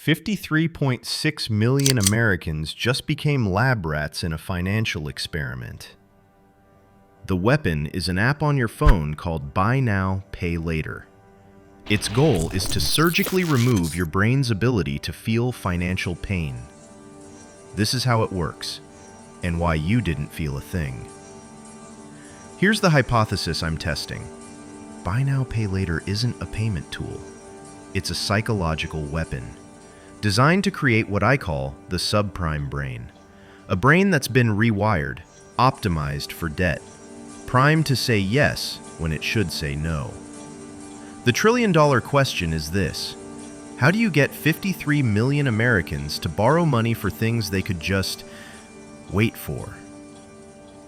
53.6 million Americans just became lab rats in a financial experiment. The weapon is an app on your phone called Buy Now, Pay Later. Its goal is to surgically remove your brain's ability to feel financial pain. This is how it works, and why you didn't feel a thing. Here's the hypothesis I'm testing. Buy Now, Pay Later isn't a payment tool. It's a psychological weapon, designed to create what I call the subprime brain. A brain that's been rewired, optimized for debt, primed to say yes when it should say no. The trillion-dollar question is this: how do you get 53 million Americans to borrow money for things they could just wait for?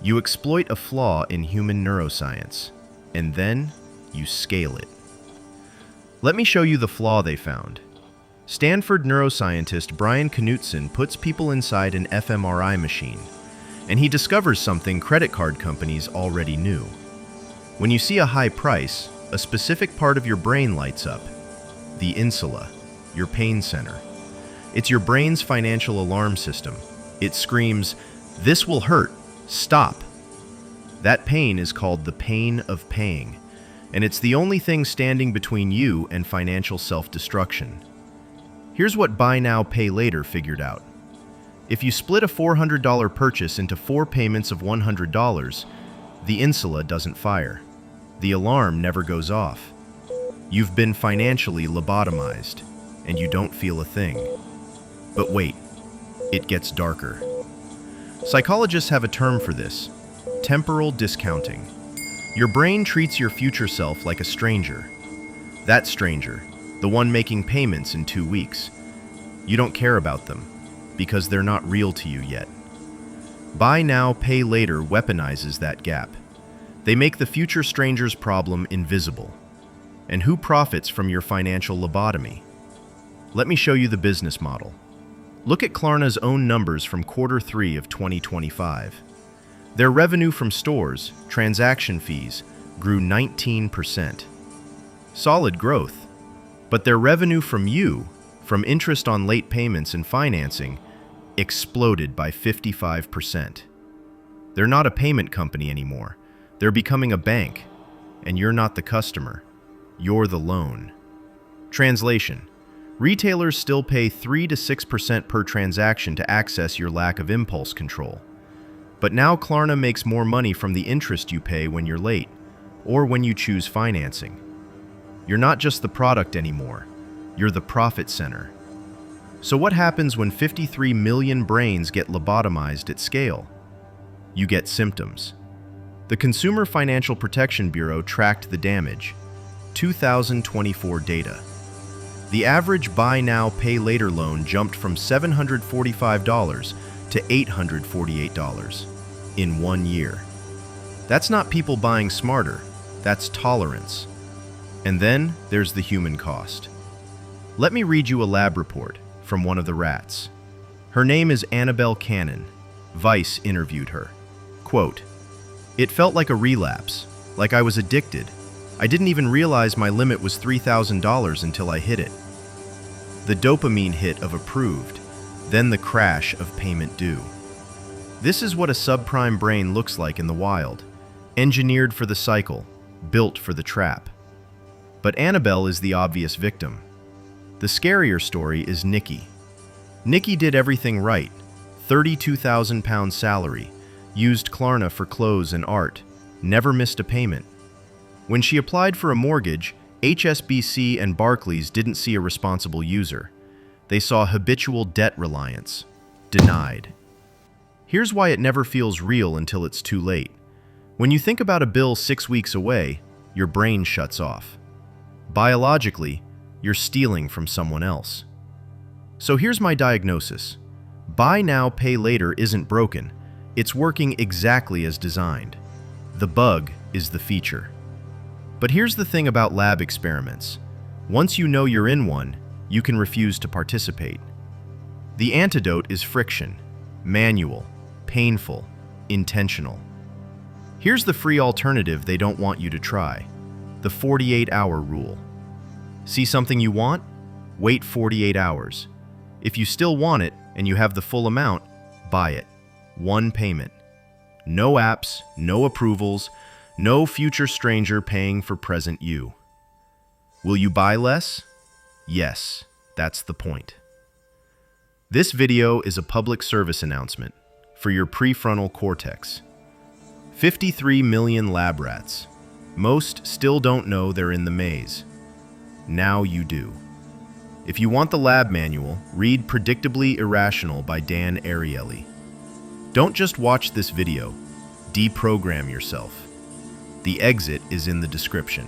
You exploit a flaw in human neuroscience, and then you scale it. Let me show you the flaw they found. Stanford neuroscientist Brian Knutson puts people inside an fMRI machine, and he discovers something credit card companies already knew. When you see a high price, a specific part of your brain lights up, the insula, your pain center. It's your brain's financial alarm system. It screams, "This will hurt, stop." That pain is called the pain of paying, and it's the only thing standing between you and financial self-destruction. Here's what Buy Now, Pay Later figured out. If you split a $400 purchase into 4 payments of $100, the insula doesn't fire. The alarm never goes off. You've been financially lobotomized, and you don't feel a thing. But wait, it gets darker. Psychologists have a term for this: temporal discounting. Your brain treats your future self like a stranger. That stranger, the one making payments in 2 weeks. You don't care about them, because they're not real to you yet. Buy Now, Pay Later weaponizes that gap. They make the future stranger's problem invisible. And who profits from your financial lobotomy? Let me show you the business model. Look at Klarna's own numbers from Q3 of 2025. Their revenue from stores, transaction fees, grew 19%. Solid growth. But their revenue from you, from interest on late payments and financing, exploded by 55%. They're not a payment company anymore. They're becoming a bank, and you're not the customer. You're the loan. Translation: retailers still pay 3 to 6% per transaction to access your lack of impulse control. But now Klarna makes more money from the interest you pay when you're late, or when you choose financing. You're not just the product anymore. You're the profit center. So what happens when 53 million brains get lobotomized at scale? You get symptoms. The Consumer Financial Protection Bureau tracked the damage. 2024 data. The average Buy Now, Pay Later loan jumped from $745 to $848 in 1 year. That's not people buying smarter, that's tolerance. And then there's the human cost. Let me read you a lab report from one of the rats. Her name is Annabelle Cannon. Vice interviewed her. Quote, "It felt like a relapse, like I was addicted. I didn't even realize my limit was $3,000 until I hit it. The dopamine hit of approved, then the crash of payment due." This is what a subprime brain looks like in the wild, engineered for the cycle, built for the trap. But Annabelle is the obvious victim. The scarier story is Nicki. Nicki did everything right. £32,000 salary, used Klarna for clothes and art, never missed a payment. When she applied for a mortgage, HSBC and Barclays didn't see a responsible user. They saw habitual debt reliance. Denied. Here's why it never feels real until it's too late. When you think about a bill 6 weeks away, your brain shuts off. Biologically, you're stealing from someone else. So here's my diagnosis. Buy Now, Pay Later isn't broken. It's working exactly as designed. The bug is the feature. But here's the thing about lab experiments. Once you know you're in one, you can refuse to participate. The antidote is friction. Manual, painful, intentional. Here's the free alternative they don't want you to try. The 48-hour rule. See something you want? Wait 48 hours. If you still want it and you have the full amount, buy it. One payment. No apps, no approvals, no future stranger paying for present you. Will you buy less? Yes, that's the point. This video is a public service announcement for your prefrontal cortex. 53 million lab rats. Most still don't know they're in the maze. Now you do. If you want the lab manual, read Predictably Irrational by Dan Ariely. Don't just watch this video. Deprogram yourself. The exit is in the description.